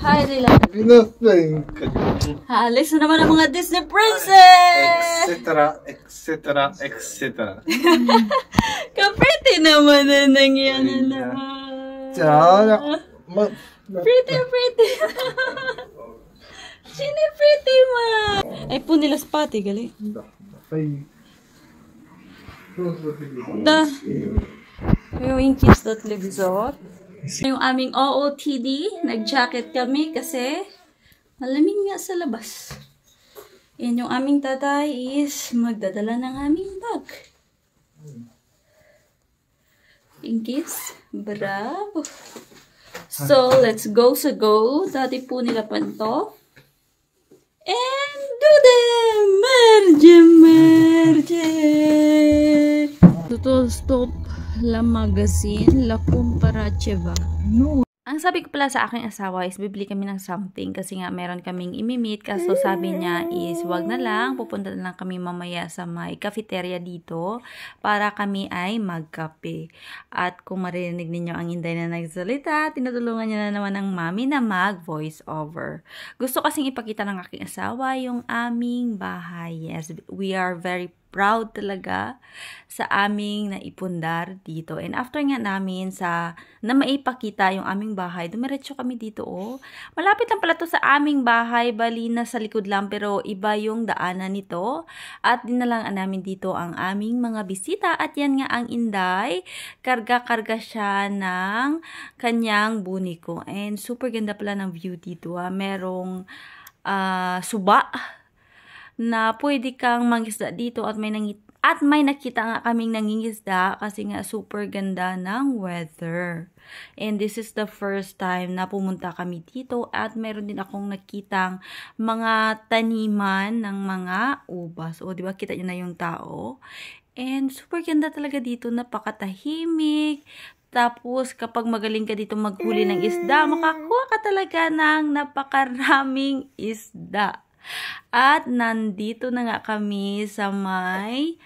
Hi, Rila. Halis na naman ang mga Disney princess! Etc. Ka-pretty naman na nangyari naman. Pretty. Sini pretty ma. Ay po nila spati, gali. Yung Inkies.Livzot. Yung aming OOTD, nag-jacket kami kasi malamig nga sa labas. And yung aming tatay is magdadala ng aming bag. Inkies, bravo. So, let's go sa go. Dati po nila panto. And do them! Merge! Total stop la magazine, la comparativa. No. Ang sabi ko pala sa aking asawa is bibili kami ng something kasi nga meron kaming imimit. Kaso sabi niya is wag na lang, pupunta na lang kami mamaya sa may cafeteria dito para kami ay magkape. At kung marinig ninyo ang Inday na nagsalita, tinutulungan niya na naman ng mami na mag voice over. Gusto kasing ipakita ng aking asawa yung aming bahay. Yes, we are very proud talaga sa aming naipundar dito. And after nga namin na maipakita yung aming bahay, dumiretso kami dito oh. Malapit lang pala to sa aming bahay, bali na sa likod lang pero iba yung daanan nito. At dinalang namin dito ang aming mga bisita at yan nga ang Inday. Karga-karga siya ng kanyang buniko. And super ganda pala ng view dito ah. Merong suba na pwede kang mangisda dito at may nakita nga kaming nangingisda kasi nga super ganda ng weather. And this is the first time na pumunta kami dito at meron din akong nakitang mga taniman ng mga ubas. O, di ba kita niyo na yung tao? And super ganda talaga dito, napakatahimik. Tapos, kapag magaling ka dito maghuli ng isda, makakuha ka talaga ng napakaraming isda. At nandito na nga kami sa may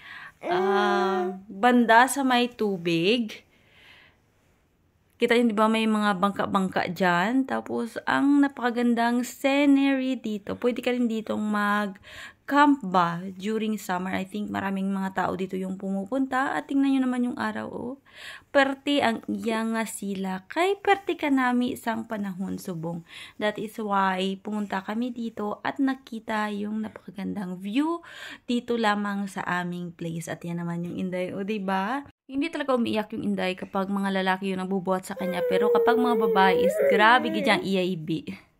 banda sa may tubig. Kita nyo, di ba, may mga bangka-bangka dyan. Tapos, ang napakagandang scenery dito. Pwede ka rin ditong mag-camp ba during summer. I think maraming mga tao dito yung pumupunta. At tingnan nyo naman yung araw, oh. Perti ang iyang sila. Kay perti ka nami isang panahon subong. That is why pumunta kami dito at nakita yung napakagandang view dito lamang sa aming place. At yan naman yung Inday, o, diba? Hindi talaga umiiyak yung Inday kapag mga lalaki yung nagbubuhat sa kanya. Pero kapag mga babae is grabe gidyang iyaibi.